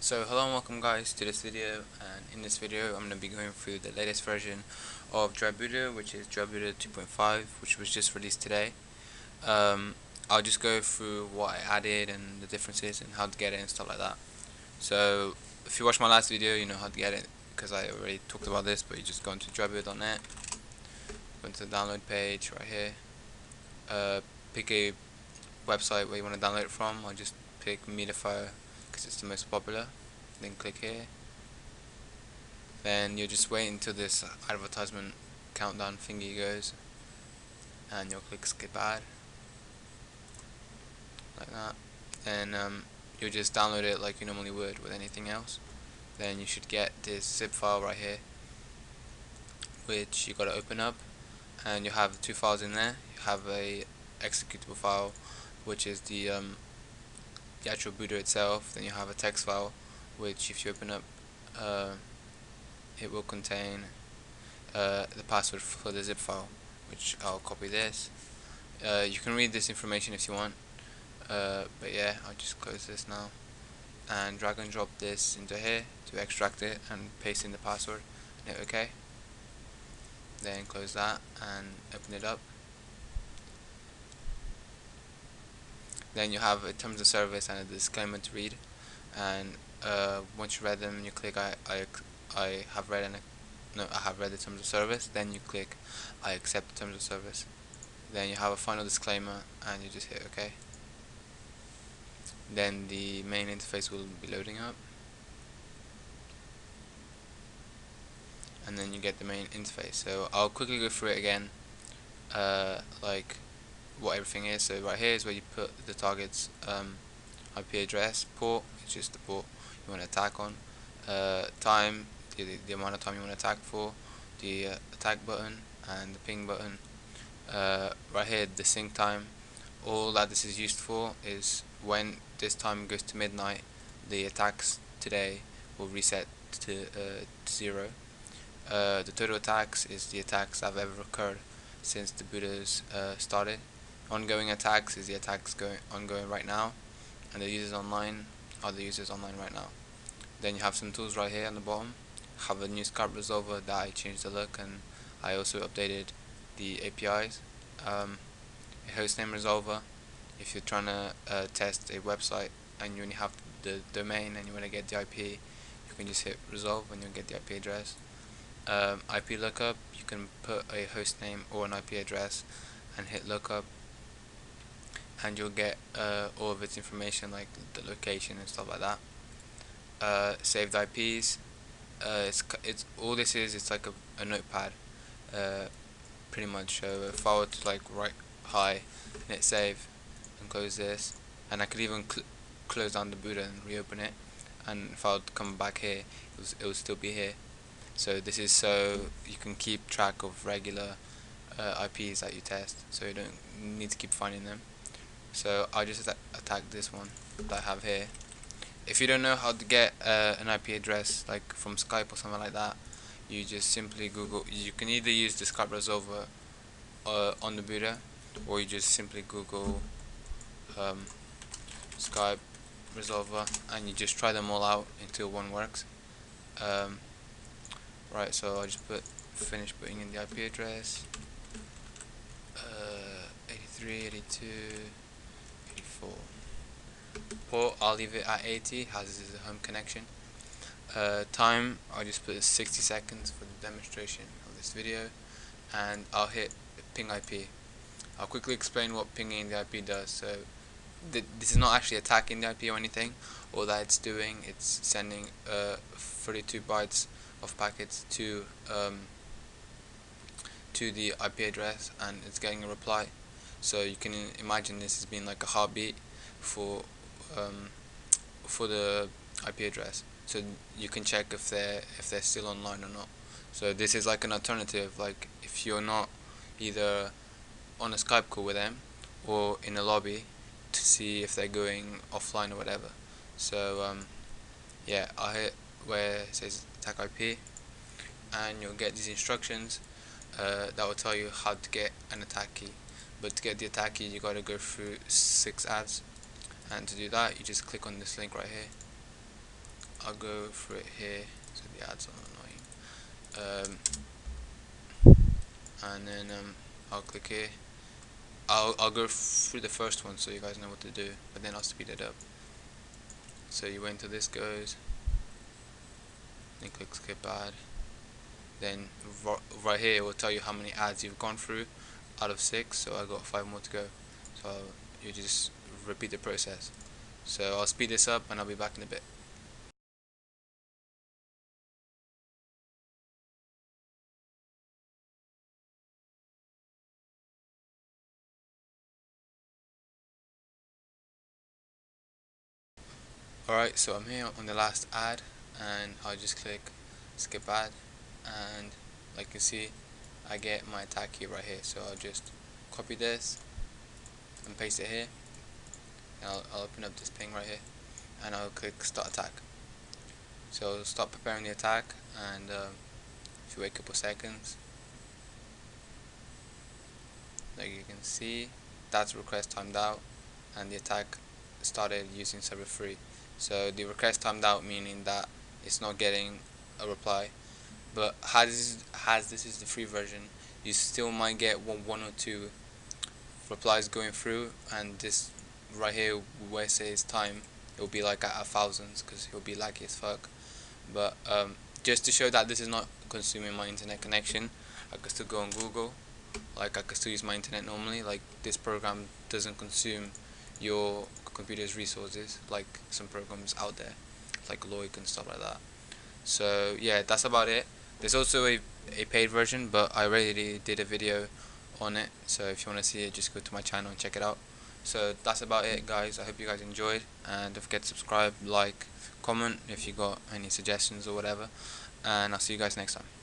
So hello and welcome guys to this video, and in this video I'm going to be going through the latest version of Drybuda, which is Drybuda 2.5, which was just released today. I'll just go through what I added and the differences and how to get it and stuff like that. So if you watched my last video you know how to get it, because I already talked about this, but you just go into drybuda.net, go into the download page right here, pick a website where you want to download it from. I'll just pick Mediafire because it's the most popular, then click here. Then you'll just wait until this advertisement countdown thingy goes, and you'll click skip ad like that. Then you'll just download it like you normally would with anything else. Then you should get this zip file right here, which you gotta open up, and you have two files in there. You have a executable file, which is the actual Buda itself. Then you have a text file, which if you open up, it will contain the password for the zip file, which I'll copy this. You can read this information if you want, but yeah, I'll just close this now and drag and drop this into here to extract it and paste in the password and hit OK. Then close that and open it up. Then you have a terms of service and a disclaimer to read, and once you read them you click I have read the terms of service. Then you click I accept the terms of service. Then you have a final disclaimer and you just hit OK. Then the main interface will be loading up, and then you get the main interface. So I'll quickly go through it again, like what everything is. So right here is where you put the target's IP address. Port is just the port you want to attack on. Time, the amount of time you want to attack for. The attack button and the ping button. Right here, the sync time. All that this is used for is when this time goes to midnight, the attacks today will reset to 0. The total attacks is the attacks that have ever occurred since the Budas started. Ongoing attacks is the attacks ongoing right now, and the users online are the users online right now. Then you have some tools right here on the bottom. Have a new Skype resolver that I changed the look, and I also updated the APIs. A hostname resolver, if you're trying to test a website and you only have the domain and you want to get the IP, you can just hit resolve and you'll get the IP address. IP lookup, you can put a hostname or an IP address and hit lookup, and you'll get all of its information, like the location and stuff like that. Saved IPs, it's all this is. It's like a notepad, pretty much. So if I were to like write hi and hit save and close this, and I could even close down the Buda and reopen it, and if I would come back here, it would still be here. So this is so you can keep track of regular IPs that you test, so you don't need to keep finding them. So I'll just attack this one that I have here. If you don't know how to get an IP address like from Skype or something like that, you just simply Google. You can either use the Skype resolver on the Buda, or you just simply Google Skype resolver and you just try them all out until one works. Right, so I'll just finish putting in the IP address, 83, 82, 84. Port, I'll leave it at 80 as this is a home connection. Time, I'll just put 60 seconds for the demonstration of this video, and I'll hit ping IP. I'll quickly explain what pinging the IP does. So this is not actually attacking the IP or anything. All that it's doing, it's sending 32 bytes of packets to the IP address, and it's getting a reply. So you can imagine this as being like a heartbeat for the IP address, so you can check if they're still online or not. So this is like an alternative, like if you're not either on a Skype call with them or in a lobby, to see if they're going offline or whatever. So yeah, I'll hit where it says attack IP, and you'll get these instructions that will tell you how to get an attack key. But to get the attack key you gotta go through 6 ads, and to do that you just click on this link right here. I'll go for it here so the ads are annoying. And then I'll click here. I'll go through the first one so you guys know what to do, but then I'll speed it up. So you wait until this goes, then click skip ad. Then right here it will tell you how many ads you've gone through out of 6, so I got 5 more to go. So you just repeat the process. So I'll speed this up and I'll be back in a bit. Alright, so I'm here on the last ad and I'll just click skip ad, and like you can see I get my attack key right here. So I'll just copy this and paste it here, and I'll open up this ping right here and I'll click start attack. So I'll start preparing the attack, and if you wait a couple seconds, like you can see, that's request timed out and the attack started using server 3. So the request timed out meaning that it's not getting a reply, but as this is the free version, you still might get one or two replies going through, and this right here where it says time, it will be like at thousands because it will be laggy as fuck. But just to show that this is not consuming my internet connection, I could still go on Google, like I could still use my internet normally. Like this program doesn't consume your computer's resources like some programs out there like Loic and stuff like that. So yeah, that's about it. There's also a paid version, but I already did a video on it, so if you want to see it, just go to my channel and check it out. So that's about it, guys. I hope you guys enjoyed, and don't forget to subscribe, like, comment if you got any suggestions or whatever, and I'll see you guys next time.